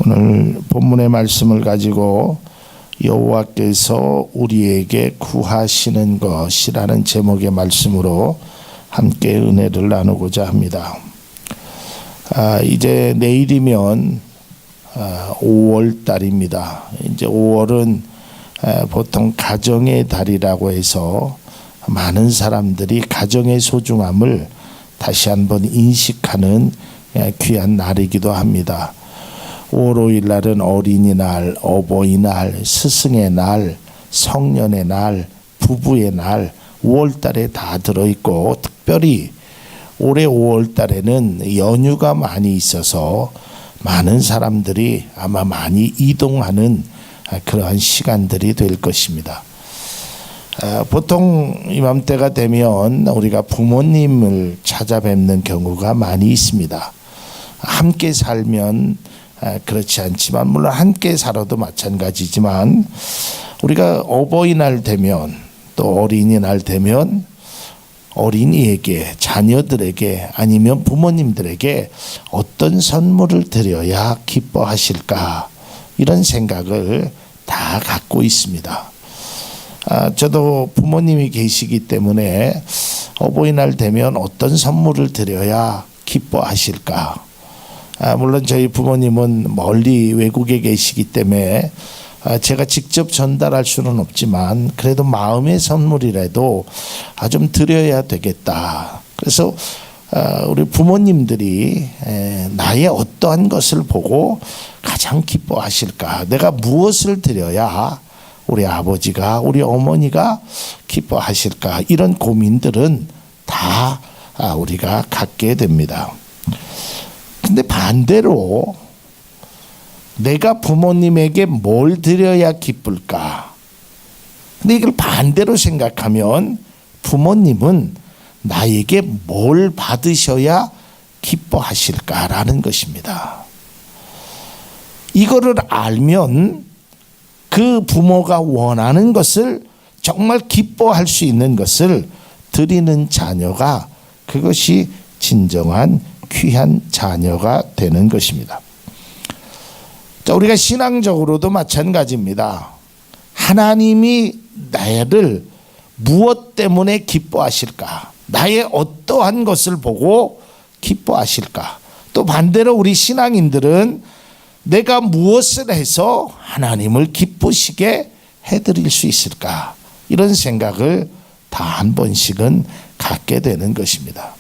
오늘 본문의 말씀을 가지고 여호와께서 우리에게 구하시는 것이라는 제목의 말씀으로 함께 은혜를 나누고자 합니다. 이제 내일이면 5월 달입니다. 이제 5월은 보통 가정의 달이라고 해서 많은 사람들이 가정의 소중함을 다시 한번 인식하는 귀한 날이기도 합니다. 5월 5일 날은 어린이날, 어버이날, 스승의 날, 성년의 날, 부부의 날 5월 달에 다 들어있고, 특별히 올해 5월 달에는 연휴가 많이 있어서 많은 사람들이 아마 많이 이동하는 그러한 시간들이 될 것입니다. 보통 이맘때가 되면 우리가 부모님을 찾아뵙는 경우가 많이 있습니다. 함께 살면 그렇지 않지만, 물론 함께 살아도 마찬가지지만, 우리가 어버이날 되면 또 어린이날 되면 어린이에게, 자녀들에게, 아니면 부모님들에게 어떤 선물을 드려야 기뻐하실까, 이런 생각을 다 갖고 있습니다. 저도 부모님이 계시기 때문에 어버이날 되면 어떤 선물을 드려야 기뻐하실까. 물론 저희 부모님은 멀리 외국에 계시기 때문에 제가 직접 전달할 수는 없지만, 그래도 마음의 선물이라도 좀 드려야 되겠다. 그래서 우리 부모님들이 나의 어떠한 것을 보고 가장 기뻐하실까, 내가 무엇을 드려야 우리 아버지가, 우리 어머니가 기뻐하실까, 이런 고민들은 다 우리가 갖게 됩니다. 근데 반대로 내가 부모님에게 뭘 드려야 기쁠까? 근데 이걸 반대로 생각하면 부모님은 나에게 뭘 받으셔야 기뻐하실까라는 것입니다. 이거를 알면 그 부모가 원하는 것을, 정말 기뻐할 수 있는 것을 드리는 자녀가, 그것이 진정한 귀한 자녀가 되는 것입니다. 자, 우리가 신앙적으로도 마찬가지입니다. 하나님이 나를 무엇 때문에 기뻐하실까? 나의 어떠한 것을 보고 기뻐하실까? 또 반대로 우리 신앙인들은 내가 무엇을 해서 하나님을 기쁘시게 해드릴 수 있을까? 이런 생각을 다 한 번씩은 갖게 되는 것입니다.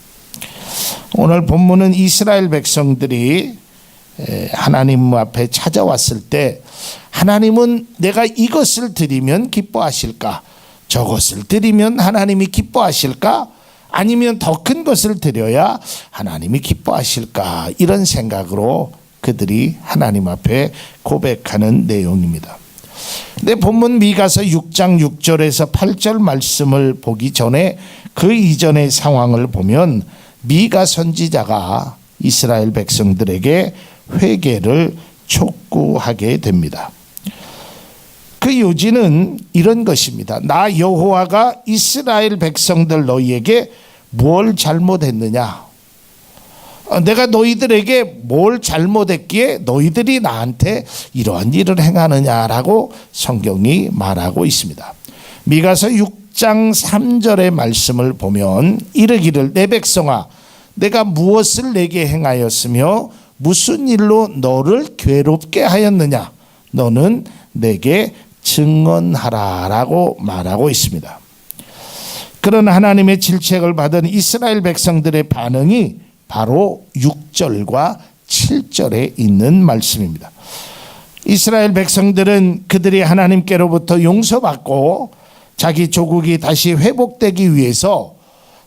오늘 본문은 이스라엘 백성들이 하나님 앞에 찾아왔을 때, 하나님은 내가 이것을 드리면 기뻐하실까? 저것을 드리면 하나님이 기뻐하실까? 아니면 더 큰 것을 드려야 하나님이 기뻐하실까? 이런 생각으로 그들이 하나님 앞에 고백하는 내용입니다. 근데 본문 미가서 6장 6절에서 8절 말씀을 보기 전에 그 이전의 상황을 보면, 미가 선지자가 이스라엘 백성들에게 회개를 촉구하게 됩니다. 그 요지는 이런 것입니다. 나 여호와가 이스라엘 백성들 너희에게 뭘 잘못했느냐? 내가 너희들에게 뭘 잘못했기에 너희들이 나한테 이러한 일을 행하느냐라고 성경이 말하고 있습니다. 미가서 6장 3절의 말씀을 보면, 이르기를 내 백성아, 내가 무엇을 내게 행하였으며 무슨 일로 너를 괴롭게 하였느냐? 너는 내게 증언하라 라고 말하고 있습니다. 그런 하나님의 질책을 받은 이스라엘 백성들의 반응이 바로 6절과 7절에 있는 말씀입니다. 이스라엘 백성들은 그들이 하나님께로부터 용서받고 자기 조국이 다시 회복되기 위해서,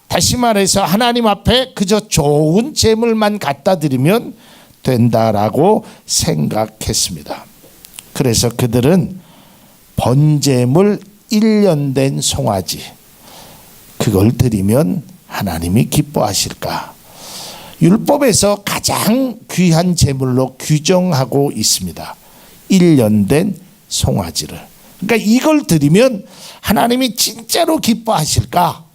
다시 말해서 하나님 앞에 그저 좋은 재물만 갖다 드리면 된다라고 생각했습니다. 그래서 그들은 번제물 1년 된 송아지, 그걸 드리면 하나님이 기뻐하실까? 율법에서 가장 귀한 제물로 규정하고 있습니다. 1년 된 송아지를. 그러니까 이걸 드리면 하나님이 진짜로 기뻐하실까?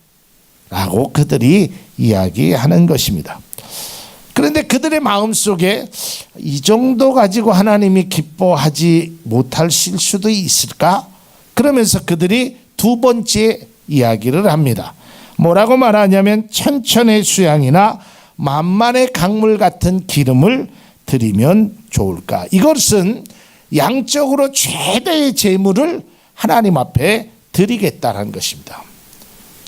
라고 그들이 이야기하는 것입니다. 그런데 그들의 그들의 마음속에 이 정도 가지고 하나님이 기뻐하지 못하실 수도 있을까? 그러면서 그들이 두 번째 이야기를 합니다. 뭐라고 말하냐면 천천의 수양이나 만만의 강물 같은 기름을 드리면 좋을까? 이것은 양적으로 최대의 제물을 하나님 앞에 드리겠다는 것입니다.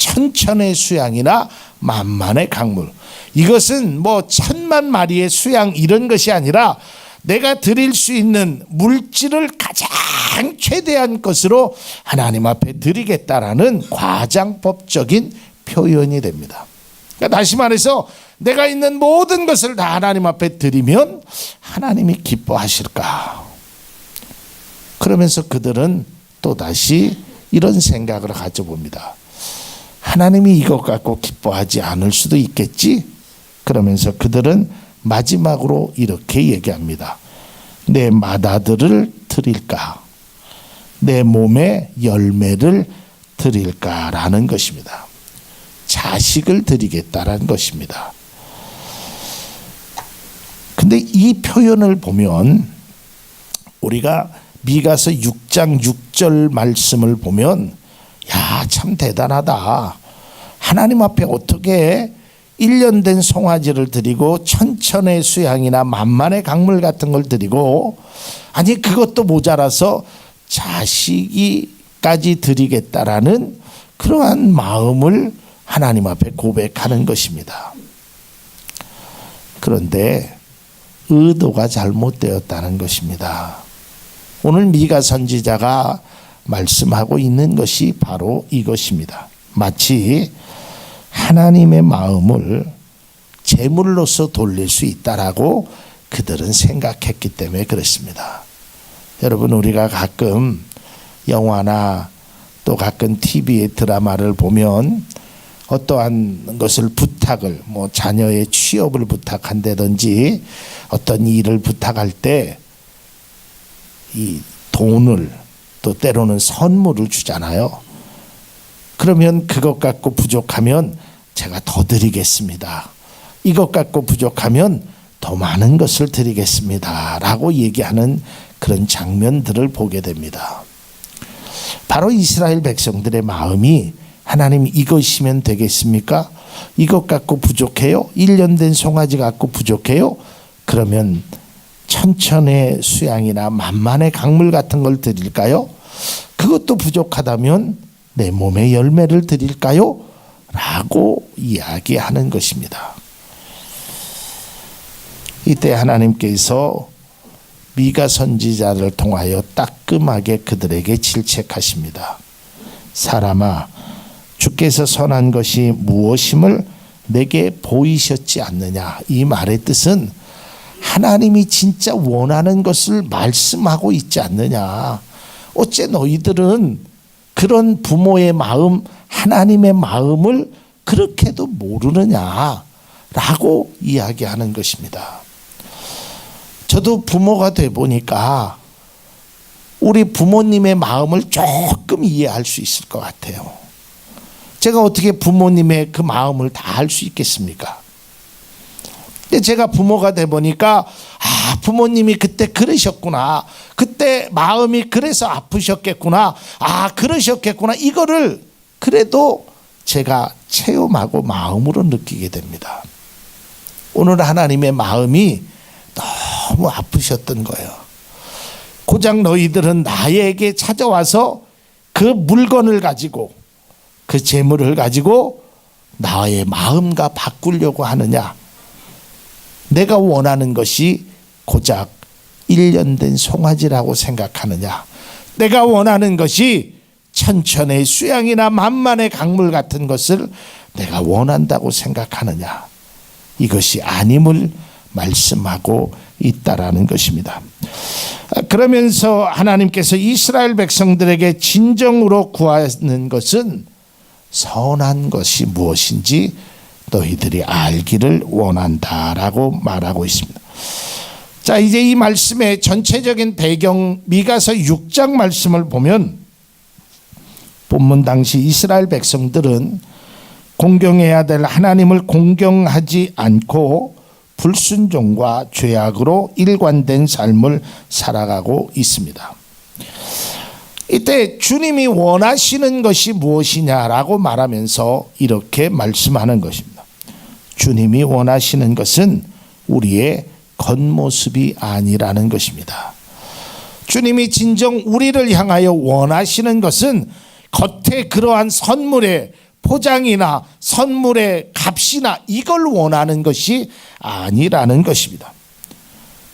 천천의 수양이나 만만의 강물. 이것은 뭐 1000만 마리의 수양 이런 것이 아니라 내가 드릴 수 있는 물질을 가장 최대한 것으로 하나님 앞에 드리겠다라는 과장법적인 표현이 됩니다. 그러니까 다시 말해서 내가 있는 모든 것을 다 하나님 앞에 드리면 하나님이 기뻐하실까? 그러면서 그들은 또다시 이런 생각을 가져봅니다. 하나님이 이것 갖고 기뻐하지 않을 수도 있겠지? 그러면서 그들은 마지막으로 이렇게 얘기합니다. 내 맏아들을 드릴까? 내 몸의 열매를 드릴까라는 것입니다. 자식을 드리겠다라는 것입니다. 근데 이 표현을 보면 우리가 미가서 6장 6절 말씀을 보면 야, 참 대단하다. 하나님 앞에 어떻게 1년 된 송아지를 드리고 천천의 수양이나 만만의 강물 같은 걸 드리고 아니 그것도 모자라서 자식이까지 드리겠다라는 그러한 마음을 하나님 앞에 고백하는 것입니다. 그런데 의도가 잘못되었다는 것입니다. 오늘 미가 선지자가 말씀하고 있는 것이 바로 이것입니다. 마치 하나님의 마음을 제물로서 돌릴 수 있다라고 그들은 생각했기 때문에 그렇습니다. 여러분, 우리가 가끔 영화나 또 가끔 TV의 드라마를 보면 어떠한 것을 부탁을 뭐 자녀의 취업을 부탁한다든지 어떤 일을 부탁할 때 이 돈을 또 때로는 선물을 주잖아요. 그러면 그것 갖고 부족하면 제가 더 드리겠습니다. 이것 갖고 부족하면 더 많은 것을 드리겠습니다. 라고 얘기하는 그런 장면들을 보게 됩니다. 바로 이스라엘 백성들의 마음이 하나님 이것이면 되겠습니까? 이것 갖고 부족해요? 1년 된 송아지 갖고 부족해요? 그러면 천천의 수양이나 만만의 강물 같은 걸 드릴까요? 그것도 부족하다면 내 몸의 열매를 드릴까요? 라고 이야기하는 것입니다. 이때 하나님께서 미가 선지자를 통하여 따끔하게 그들에게 질책하십니다. 사람아, 주께서 선한 것이 무엇임을 내게 보이셨지 않느냐. 이 말의 뜻은 하나님이 진짜 원하는 것을 말씀하고 있지 않느냐. 어째 너희들은 그런 부모의 마음, 하나님의 마음을 그렇게도 모르느냐 라고 이야기하는 것입니다. 저도 부모가 돼 보니까 우리 부모님의 마음을 조금 이해할 수 있을 것 같아요. 제가 어떻게 부모님의 그 마음을 다 알 수 있겠습니까? 근데 제가 부모가 돼 보니까 부모님이 그때 그러셨구나. 그때 마음이 그래서 아프셨겠구나. 그러셨겠구나. 이거를 그래도 제가 체험하고 마음으로 느끼게 됩니다. 오늘 하나님의 마음이 너무 아프셨던 거예요. 고작 너희들은 나에게 찾아와서 그 물건을 가지고 그 재물을 가지고 나의 마음과 바꾸려고 하느냐. 내가 원하는 것이 고작 1년 된 송아지라고 생각하느냐. 내가 원하는 것이 천천의 수양이나 만만의 강물 같은 것을 내가 원한다고 생각하느냐. 이것이 아님을 말씀하고 있다라는 것입니다. 그러면서 하나님께서 이스라엘 백성들에게 진정으로 구하는 것은 선한 것이 무엇인지 너희들이 알기를 원한다라고 말하고 있습니다. 자, 이제 이 말씀의 전체적인 배경 미가서 6장 말씀을 보면 본문 당시 이스라엘 백성들은 공경해야 될 하나님을 공경하지 않고 불순종과 죄악으로 일관된 삶을 살아가고 있습니다. 이때 주님이 원하시는 것이 무엇이냐라고 말하면서 이렇게 말씀하는 것입니다. 주님이 원하시는 것은 우리의 겉모습이 아니라는 것입니다. 주님이 진정 우리를 향하여 원하시는 것은 겉에 그러한 선물의 포장이나 선물의 값이나 이걸 원하는 것이 아니라는 것입니다.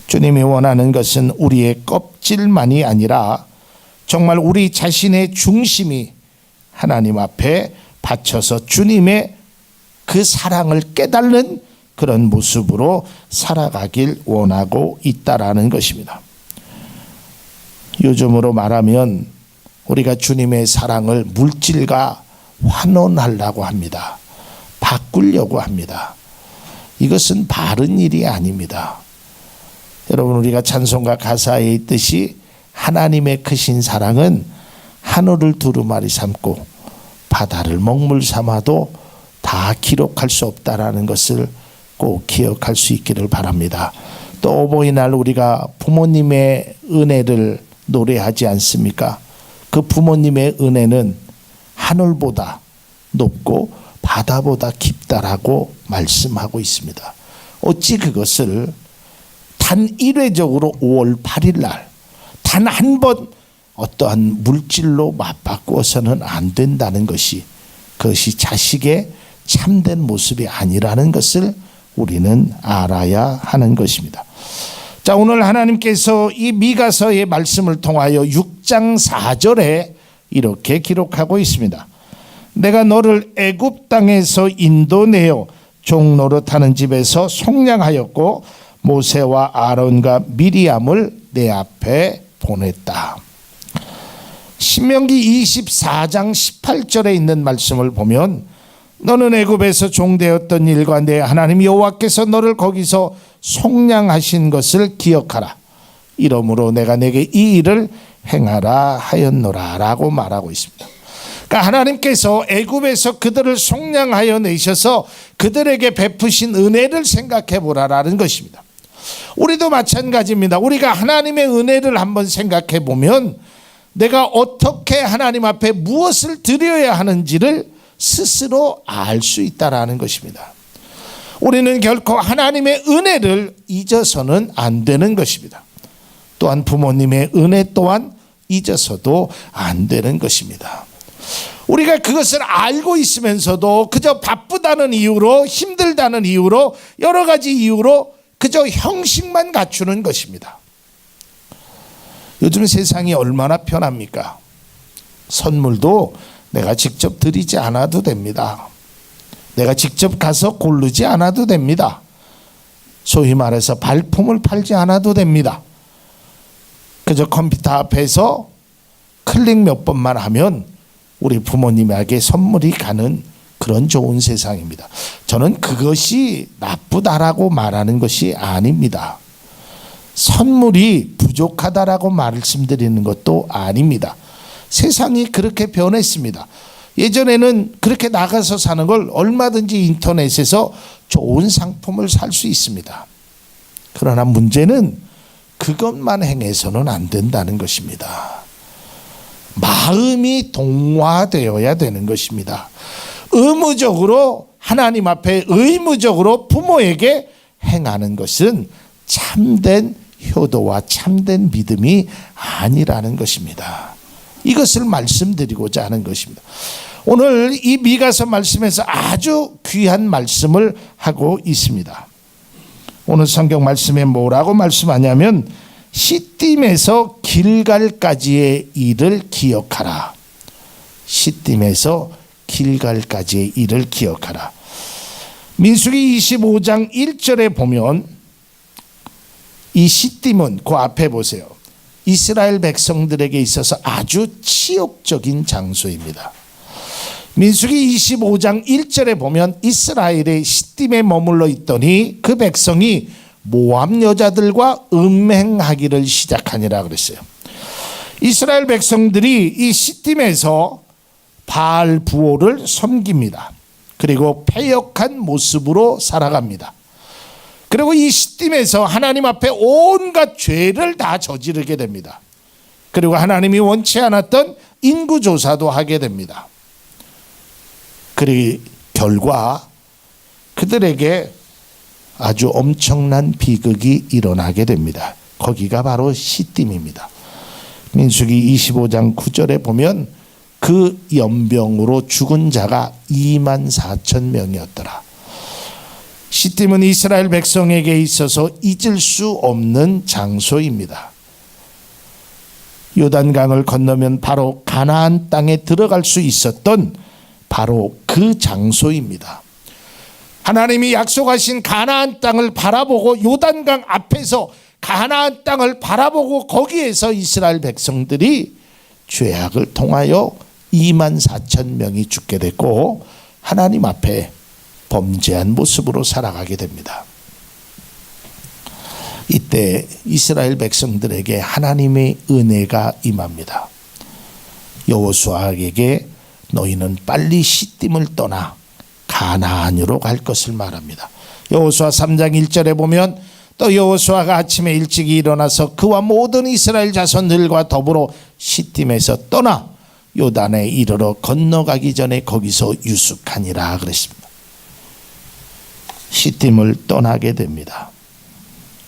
주님이 원하는 것은 우리의 껍질만이 아니라 정말 우리 자신의 중심이 하나님 앞에 바쳐서 주님의 그 사랑을 깨닫는 그런 모습으로 살아가길 원하고 있다라는 것입니다. 요즘으로 말하면 우리가 주님의 사랑을 물질과 환원하려고 합니다. 바꾸려고 합니다. 이것은 바른 일이 아닙니다. 여러분, 우리가 찬송가 가사에 있듯이 하나님의 크신 사랑은 하늘을 두루마리 삼고 바다를 먹물 삼아도 다 기록할 수 없다라는 것을 꼭 기억할 수 있기를 바랍니다. 또 어버이날 우리가 부모님의 은혜를 노래하지 않습니까? 그 부모님의 은혜는 하늘보다 높고 바다보다 깊다라고 말씀하고 있습니다. 어찌 그것을 단 1회적으로 5월 8일 날 단 한 번 어떠한 물질로 맞바꾸어서는 안 된다는 것이, 그것이 자식의 참된 모습이 아니라는 것을 우리는 알아야 하는 것입니다. 자, 오늘 하나님께서 이 미가서의 말씀을 통하여 6장 4절에 이렇게 기록하고 있습니다. 내가 너를 애굽 땅에서 인도내어 종 노릇하는 집에서 속량하였고 모세와 아론과 미리암을 내 앞에 보냈다. 신명기 24장 18절에 있는 말씀을 보면 너는 애굽에서 종되었던 일과 내 하나님 여호와께서 너를 거기서 속량하신 것을 기억하라. 이러므로 내가 내게 이 일을 행하라 하였노라 라고 말하고 있습니다. 그러니까 하나님께서 애굽에서 그들을 속량하여 내셔서 그들에게 베푸신 은혜를 생각해 보라라는 것입니다. 우리도 마찬가지입니다. 우리가 하나님의 은혜를 한번 생각해 보면 내가 어떻게 하나님 앞에 무엇을 드려야 하는지를 스스로 알 수 있다라는 것입니다. 우리는 결코 하나님의 은혜를 잊어서는 안 되는 것입니다. 또한 부모님의 은혜 또한 잊어서도 안 되는 것입니다. 우리가 그것을 알고 있으면서도 그저 바쁘다는 이유로, 힘들다는 이유로, 여러 가지 이유로 그저 형식만 갖추는 것입니다. 요즘 세상이 얼마나 편합니까? 선물도 내가 직접 드리지 않아도 됩니다. 내가 직접 가서 고르지 않아도 됩니다. 소위 말해서 발품을 팔지 않아도 됩니다. 그저 컴퓨터 앞에서 클릭 몇 번만 하면 우리 부모님에게 선물이 가는 그런 좋은 세상입니다. 저는 그것이 나쁘다라고 말하는 것이 아닙니다. 선물이 부족하다라고 말씀드리는 것도 아닙니다. 세상이 그렇게 변했습니다. 예전에는 그렇게 나가서 사는 걸 얼마든지 인터넷에서 좋은 상품을 살 수 있습니다. 그러나 문제는 그것만 행해서는 안 된다는 것입니다. 마음이 동화되어야 되는 것입니다. 의무적으로 하나님 앞에 의무적으로 부모에게 행하는 것은 참된 효도와 참된 믿음이 아니라는 것입니다. 이것을 말씀드리고자 하는 것입니다. 오늘 이 미가서 말씀에서 아주 귀한 말씀을 하고 있습니다. 오늘 성경 말씀에 뭐라고 말씀하냐면 시딤에서 길갈까지의 일을 기억하라. 시딤에서 길갈까지의 일을 기억하라. 민수기 25장 1절에 보면 이 시딤은 그 앞에 보세요. 이스라엘 백성들에게 있어서 아주 치욕적인 장소입니다. 민수기 25장 1절에 보면 이스라엘의 시딤에 머물러 있더니 그 백성이 모압 여자들과 음행하기를 시작하니라 그랬어요. 이스라엘 백성들이 이 시딤에서 바알 부호를 섬깁니다. 그리고 패역한 모습으로 살아갑니다. 그리고 이 시딤에서 하나님 앞에 온갖 죄를 다 저지르게 됩니다. 그리고 하나님이 원치 않았던 인구조사도 하게 됩니다. 그리고 결과 그들에게 아주 엄청난 비극이 일어나게 됩니다. 거기가 바로 시딤입니다. 민수기 25장 9절에 보면 그 연병으로 죽은 자가 24,000명이었더라. 시딤은 이스라엘 백성에게 있어서 잊을 수 없는 장소입니다. 요단강을 건너면 바로 가나안 땅에 들어갈 수 있었던 바로 그 장소입니다. 하나님이 약속하신 가나안 땅을 바라보고 요단강 앞에서 가나안 땅을 바라보고 거기에서 이스라엘 백성들이 죄악을 통하여 24,000명이 죽게 됐고 하나님 앞에 범죄한 모습으로 살아가게 됩니다. 이때 이스라엘 백성들에게 하나님의 은혜가 임합니다. 여호수아에게 너희는 빨리 시딤을 떠나 가나안으로 갈 것을 말합니다. 여호수아 3장 1절에 보면 또 여호수아가 아침에 일찍 일어나서 그와 모든 이스라엘 자손들과 더불어 시딤에서 떠나 요단에 이르러 건너가기 전에 거기서 유숙하니라 그랬습니다. 시딤을 떠나게 됩니다.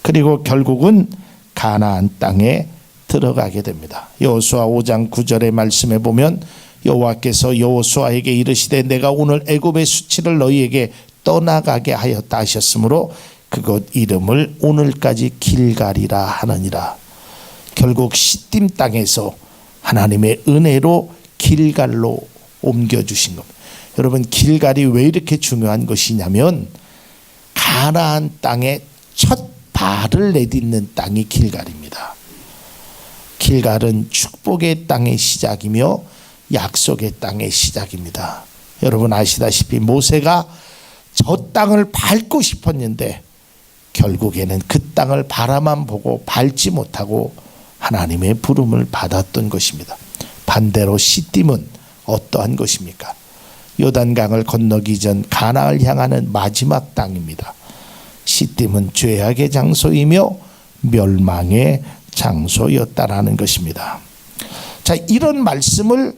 그리고 결국은 가나안 땅에 들어가게 됩니다. 여호수아 5장 9절의 말씀에 보면 여호와께서 여호수아에게 이르시되 내가 오늘 애굽의 수치를 너희에게 떠나가게 하였다 하셨으므로 그곳 이름을 오늘까지 길갈이라 하느니라. 결국 시딤 땅에서 하나님의 은혜로 길갈로 옮겨주신 겁니다. 여러분 길갈이 왜 이렇게 중요한 것이냐면 가나안 땅에 첫 발을 내딛는 땅이 길갈입니다. 길갈은 축복의 땅의 시작이며 약속의 땅의 시작입니다. 여러분 아시다시피 모세가 저 땅을 밟고 싶었는데 결국에는 그 땅을 바라만 보고 밟지 못하고 하나님의 부름을 받았던 것입니다. 반대로 시딤은 어떠한 것입니까? 요단강을 건너기 전 가나안을 향하는 마지막 땅입니다. 시딤은 죄악의 장소이며 멸망의 장소였다라는 것입니다. 자, 이런 말씀을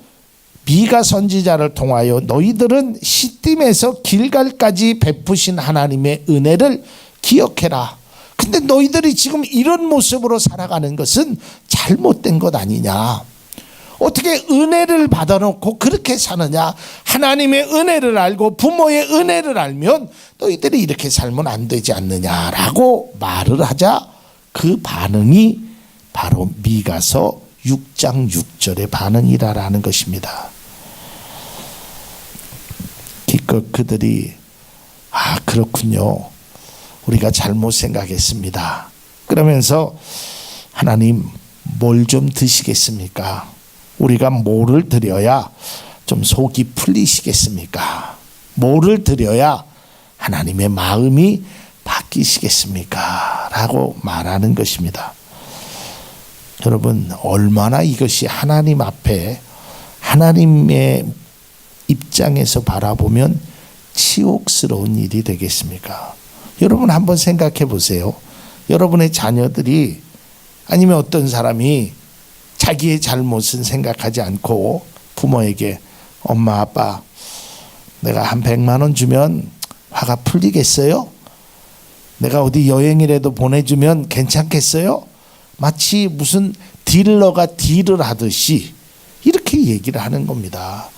미가 선지자를 통하여 너희들은 시딤에서 길갈까지 베푸신 하나님의 은혜를 기억해라. 근데 너희들이 지금 이런 모습으로 살아가는 것은 잘못된 것 아니냐. 어떻게 은혜를 받아놓고 그렇게 사느냐. 하나님의 은혜를 알고 부모의 은혜를 알면 너희들이 이렇게 살면 안 되지 않느냐라고 말을 하자 그 반응이 바로 미가서 6장 6절의 반응이라는 것입니다. 기껏 그들이 그렇군요. 우리가 잘못 생각했습니다. 그러면서 하나님 뭘 좀 드시겠습니까? 우리가 뭐를 드려야 좀 속이 풀리시겠습니까? 뭐를 드려야 하나님의 마음이 바뀌시겠습니까? 라고 말하는 것입니다. 여러분 얼마나 이것이 하나님 앞에 하나님의 입장에서 바라보면 치욕스러운 일이 되겠습니까? 여러분 한번 생각해 보세요. 여러분의 자녀들이 아니면 어떤 사람이 자기의 잘못은 생각하지 않고 부모에게 엄마 아빠 내가 한 100만 원 주면 화가 풀리겠어요? 내가 어디 여행이라도 보내주면 괜찮겠어요? 마치 무슨 딜러가 딜을 하듯이 이렇게 얘기를 하는 겁니다.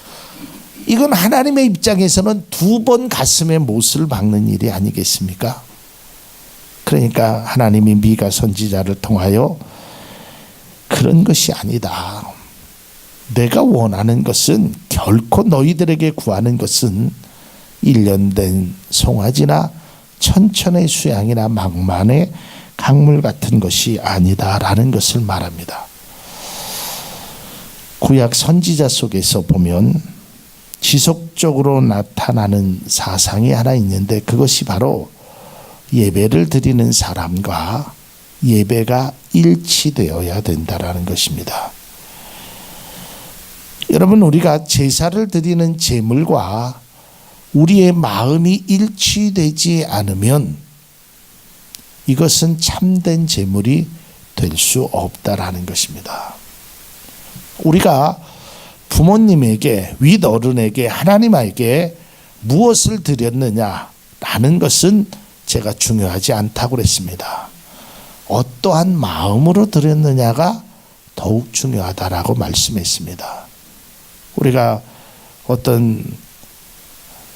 이건 하나님의 입장에서는 2번 가슴에 못을 박는 일이 아니겠습니까? 그러니까 하나님이 미가 선지자를 통하여 그런 것이 아니다. 내가 원하는 것은 결코 너희들에게 구하는 것은 1년 된 송아지나 천천의 수양이나 망만의 강물 같은 것이 아니다라는 것을 말합니다. 구약 선지자 속에서 보면 지속적으로 나타나는 사상이 하나 있는데 그것이 바로 예배를 드리는 사람과 예배가 일치되어야 된다라는 것입니다. 여러분 우리가 제사를 드리는 제물과 우리의 마음이 일치되지 않으면 이것은 참된 제물이 될 수 없다라는 것입니다. 우리가 부모님에게, 윗어른에게, 하나님에게 무엇을 드렸느냐라는 것은 제가 중요하지 않다고 그랬습니다. 어떠한 마음으로 드렸느냐가 더욱 중요하다라고 말씀했습니다. 우리가 어떤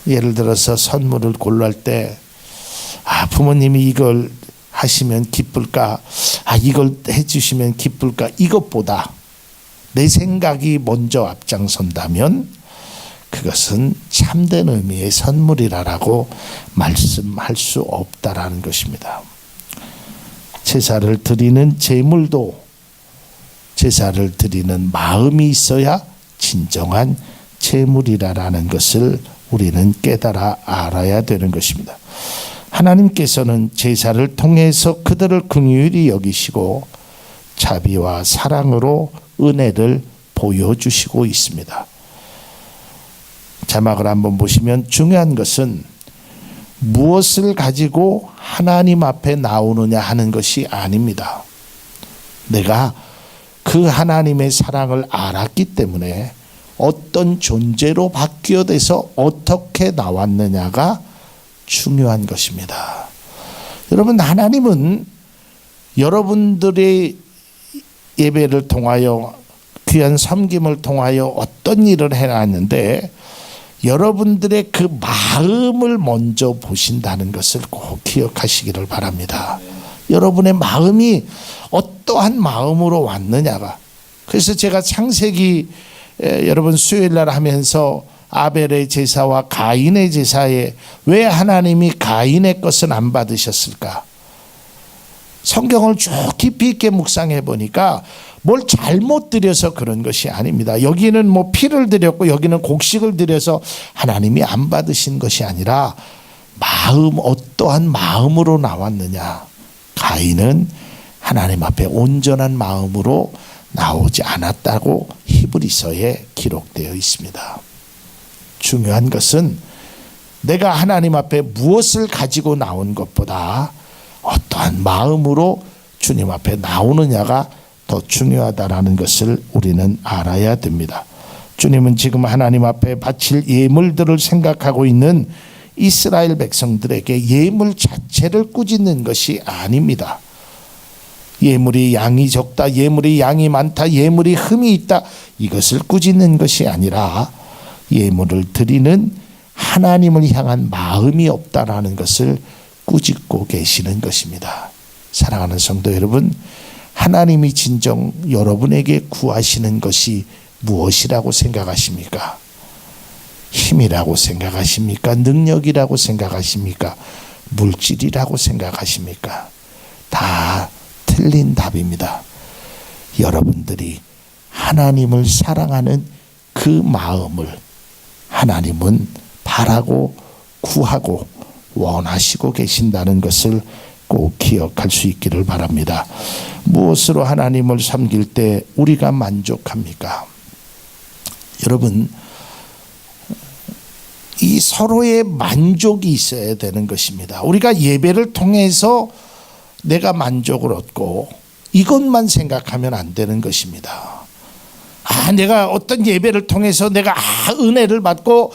예를 들어서 선물을 고를 때 부모님이 이걸 하시면 기쁠까, 이걸 해주시면 기쁠까, 이것보다 내 생각이 먼저 앞장선다면 그것은 참된 의미의 선물이라고 말씀할 수 없다라는 것입니다. 제사를 드리는 제물도 제사를 드리는 마음이 있어야 진정한 제물이라는 것을 우리는 깨달아 알아야 되는 것입니다. 하나님께서는 제사를 통해서 그들을 긍휼히 여기시고 자비와 사랑으로 은혜를 보여주시고 있습니다. 자막을 한번 보시면 중요한 것은 무엇을 가지고 하나님 앞에 나오느냐 하는 것이 아닙니다. 내가 그 하나님의 사랑을 알았기 때문에 어떤 존재로 바뀌어돼서 어떻게 나왔느냐가 중요한 것입니다. 여러분, 하나님은 여러분들의 예배를 통하여 귀한 섬김을 통하여 어떤 일을 해놨는데 여러분들의 그 마음을 먼저 보신다는 것을 꼭 기억하시기를 바랍니다. 여러분의 마음이 어떠한 마음으로 왔느냐가. 그래서 제가 창세기 여러분 수요일날 하면서 아벨의 제사와 가인의 제사에 왜 하나님이 가인의 것은 안 받으셨을까? 성경을 쭉 깊이 있게 묵상해 보니까 뭘 잘못 드려서 그런 것이 아닙니다. 여기는 뭐 피를 드렸고 여기는 곡식을 드려서 하나님이 안 받으신 것이 아니라 마음, 어떠한 마음으로 나왔느냐. 가인은 하나님 앞에 온전한 마음으로 나오지 않았다고 히브리서에 기록되어 있습니다. 중요한 것은 내가 하나님 앞에 무엇을 가지고 나온 것보다 어떠한 마음으로 주님 앞에 나오느냐가 더 중요하다라는 것을 우리는 알아야 됩니다. 주님은 지금 하나님 앞에 바칠 예물들을 생각하고 있는 이스라엘 백성들에게 예물 자체를 꾸짖는 것이 아닙니다. 예물이 양이 적다, 예물이 양이 많다, 예물이 흠이 있다, 이것을 꾸짖는 것이 아니라 예물을 드리는 하나님을 향한 마음이 없다라는 것을 꾸짖고 계시는 것입니다. 사랑하는 성도 여러분, 하나님이 진정 여러분에게 구하시는 것이 무엇이라고 생각하십니까? 힘이라고 생각하십니까? 능력이라고 생각하십니까? 물질이라고 생각하십니까? 다 틀린 답입니다. 여러분들이 하나님을 사랑하는 그 마음을 하나님은 바라고 구하고 원하시고 계신다는 것을 꼭 기억할 수 있기를 바랍니다. 무엇으로 하나님을 섬길 때 우리가 만족합니까? 여러분, 이 서로의 만족이 있어야 되는 것입니다. 우리가 예배를 통해서 내가 만족을 얻고 이것만 생각하면 안 되는 것입니다. 내가 어떤 예배를 통해서 내가 은혜를 받고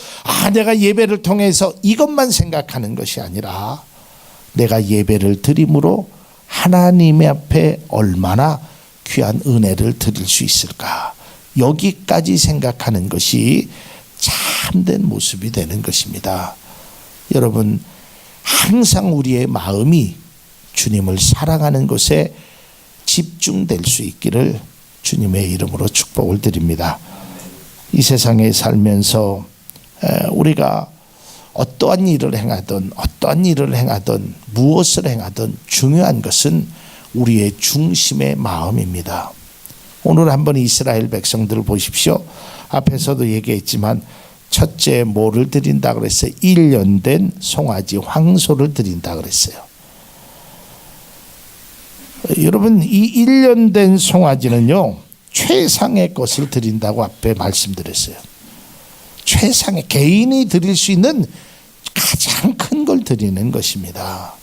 내가 예배를 통해서 이것만 생각하는 것이 아니라 내가 예배를 드림으로 하나님 앞에 얼마나 귀한 은혜를 드릴 수 있을까, 여기까지 생각하는 것이 참된 모습이 되는 것입니다. 여러분, 항상 우리의 마음이 주님을 사랑하는 것에 집중될 수 있기를 주님의 이름으로 축복을 드립니다. 이 세상에 살면서 우리가 어떠한 일을 행하든 무엇을 행하든 중요한 것은 우리의 중심의 마음입니다. 오늘 한번 이스라엘 백성들을 보십시오. 앞에서도 얘기했지만 첫째 뭐를 드린다 그랬어요? 1년 된 송아지 황소를 드린다 그랬어요. 여러분, 이 1년 된 송아지는요, 최상의 것을 드린다고 앞에 말씀드렸어요. 최상의, 개인이 드릴 수 있는 가장 큰 걸 드리는 것입니다.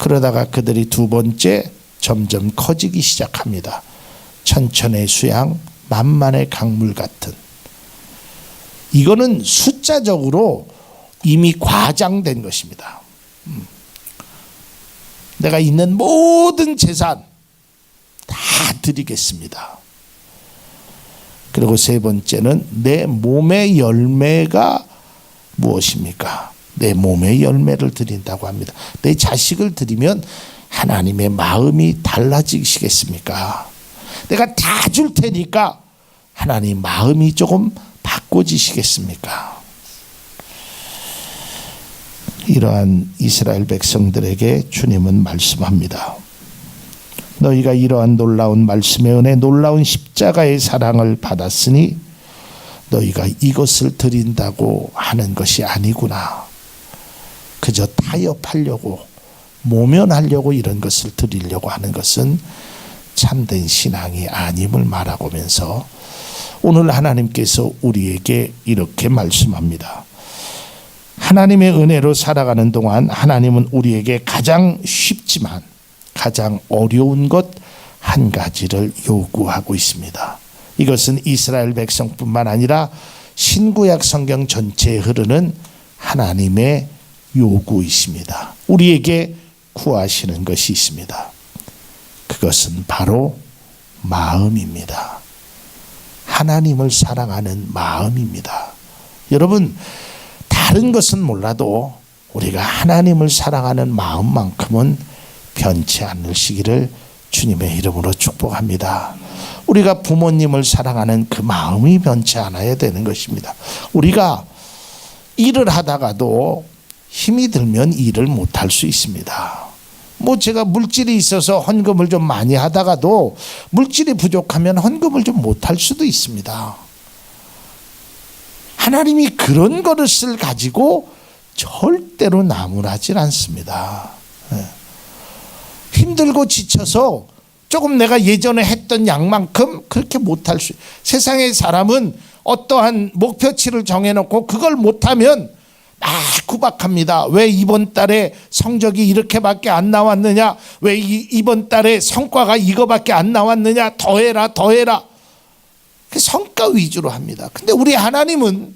그러다가 그들이 두 번째 점점 커지기 시작합니다. 천천의 수양, 만만의 강물 같은. 이거는 숫자적으로 이미 과장된 것입니다. 내가 있는 모든 재산 다 드리겠습니다. 그리고 세 번째는 내 몸의 열매가 무엇입니까? 내 몸의 열매를 드린다고 합니다. 내 자식을 드리면 하나님의 마음이 달라지시겠습니까? 내가 다 줄 테니까 하나님 마음이 조금 바꿔지시겠습니까? 이러한 이스라엘 백성들에게 주님은 말씀합니다. 너희가 이러한 놀라운 말씀의 은혜, 놀라운 십자가의 사랑을 받았으니 너희가 이것을 드린다고 하는 것이 아니구나. 그저 타협하려고, 모면하려고 이런 것을 드리려고 하는 것은 참된 신앙이 아님을 말하면서 오늘 하나님께서 우리에게 이렇게 말씀합니다. 하나님의 은혜로 살아가는 동안 하나님은 우리에게 가장 쉽지만 가장 어려운 것 한 가지를 요구하고 있습니다. 이것은 이스라엘 백성뿐만 아니라 신구약 성경 전체에 흐르는 하나님의 요구이십니다. 우리에게 구하시는 것이 있습니다. 그것은 바로 마음입니다. 하나님을 사랑하는 마음입니다. 여러분, 다른 것은 몰라도 우리가 하나님을 사랑하는 마음만큼은 변치 않으시기를 주님의 이름으로 축복합니다. 우리가 부모님을 사랑하는 그 마음이 변치 않아야 되는 것입니다. 우리가 일을 하다가도 힘이 들면 일을 못할 수 있습니다. 제가 물질이 있어서 헌금을 좀 많이 하다가도 물질이 부족하면 헌금을 좀 못할 수도 있습니다. 하나님이 그런 것을 가지고 절대로 나무라질 않습니다. 힘들고 지쳐서 조금 내가 예전에 했던 양만큼 그렇게 못할 수, 세상의 사람은 어떠한 목표치를 정해놓고 그걸 못하면 구박합니다. 왜 이번 달에 성적이 이렇게밖에 안 나왔느냐? 왜 이번 달에 성과가 이거밖에 안 나왔느냐? 더해라. 성과 위주로 합니다. 근데 우리 하나님은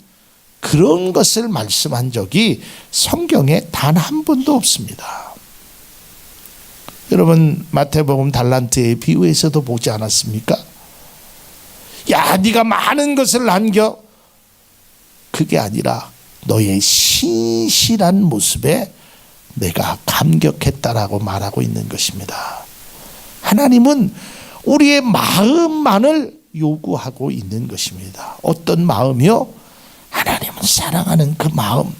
그런 것을 말씀한 적이 성경에 단 한 번도 없습니다. 여러분, 마태복음 달란트의 비유에서도 보지 않았습니까? 야, 네가 많은 것을 남겨. 그게 아니라 너의 신실한 모습에 내가 감격했다라고 말하고 있는 것입니다. 하나님은 우리의 마음만을 요구하고 있는 것입니다. 어떤 마음이요? 하나님을 사랑하는 그 마음,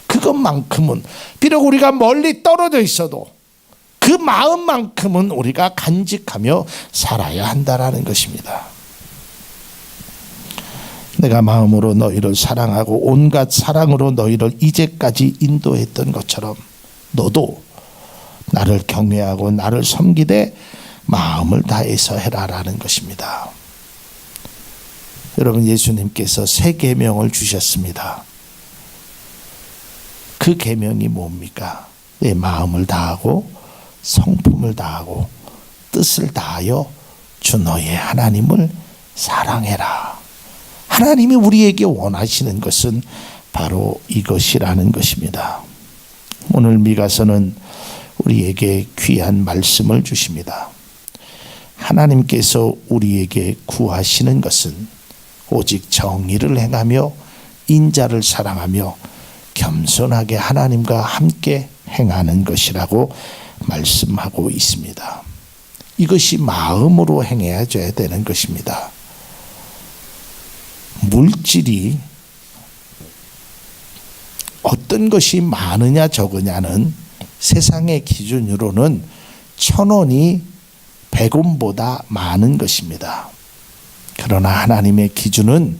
그것만큼은, 비록 우리가 멀리 떨어져 있어도 그 마음만큼은 우리가 간직하며 살아야 한다라는 것입니다. 내가 마음으로 너희를 사랑하고 온갖 사랑으로 너희를 이제까지 인도했던 것처럼 너도 나를 경외하고 나를 섬기되 마음을 다해서 해라라는 것입니다. 여러분, 예수님께서 새 계명을 주셨습니다. 그 계명이 뭡니까? 내 마음을 다하고 성품을 다하고 뜻을 다하여 주 너의 하나님을 사랑해라. 하나님이 우리에게 원하시는 것은 바로 이것이라는 것입니다. 오늘 미가서는 우리에게 귀한 말씀을 주십니다. 하나님께서 우리에게 구하시는 것은 오직 정의를 행하며 인자를 사랑하며 겸손하게 하나님과 함께 행하는 것이라고 말씀하고 있습니다. 이것이 마음으로 행해져야 되는 것입니다. 물질이 어떤 것이 많으냐 적으냐는 세상의 기준으로는 1,000원이 100원보다 많은 것입니다. 그러나 하나님의 기준은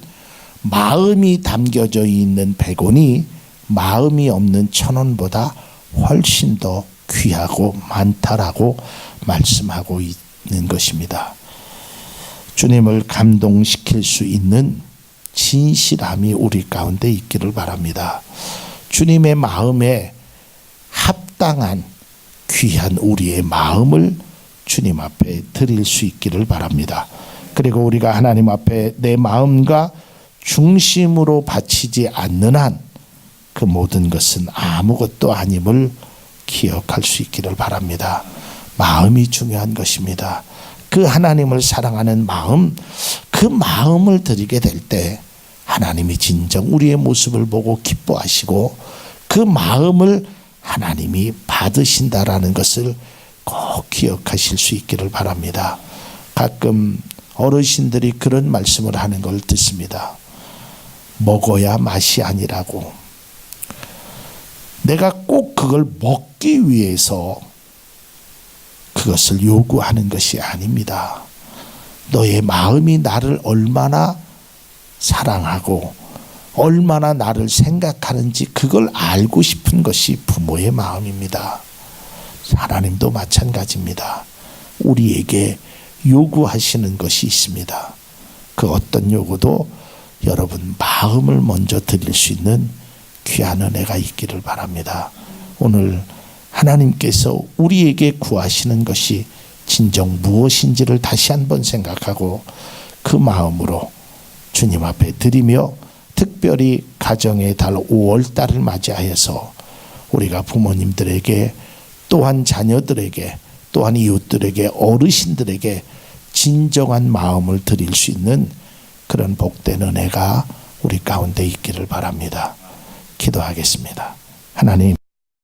마음이 담겨져 있는 100원이 마음이 없는 1,000원보다 훨씬 더 귀하고 많다라고 말씀하고 있는 것입니다. 주님을 감동시킬 수 있는 진실함이 우리 가운데 있기를 바랍니다. 주님의 마음에 합당한 귀한 우리의 마음을 주님 앞에 드릴 수 있기를 바랍니다. 그리고 우리가 하나님 앞에 내 마음과 중심으로 바치지 않는 한 그 모든 것은 아무것도 아님을 기억할 수 있기를 바랍니다. 마음이 중요한 것입니다. 그 하나님을 사랑하는 마음, 그 마음을 드리게 될 때 하나님이 진정 우리의 모습을 보고 기뻐하시고 그 마음을 하나님이 받으신다라는 것을 꼭 기억하실 수 있기를 바랍니다. 가끔 어르신들이 그런 말씀을 하는 걸 듣습니다. 먹어야 맛이 아니라고. 내가 꼭 그걸 먹기 위해서 그것을 요구하는 것이 아닙니다. 너의 마음이 나를 얼마나 사랑하고 얼마나 나를 생각하는지 그걸 알고 싶은 것이 부모의 마음입니다. 하나님도 마찬가지입니다. 우리에게 요구하시는 것이 있습니다. 그 어떤 요구도 여러분 마음을 먼저 드릴 수 있는 귀한 은혜가 있기를 바랍니다. 오늘 하나님께서 우리에게 구하시는 것이 진정 무엇인지를 다시 한번 생각하고 그 마음으로 주님 앞에 드리며 특별히 가정의 달 5월달을 맞이하여서 우리가 부모님들에게 또한 자녀들에게 또한 이웃들에게 어르신들에게 진정한 마음을 드릴 수 있는 그런 복된 은혜가 우리 가운데 있기를 바랍니다. 기도하겠습니다. 하나님,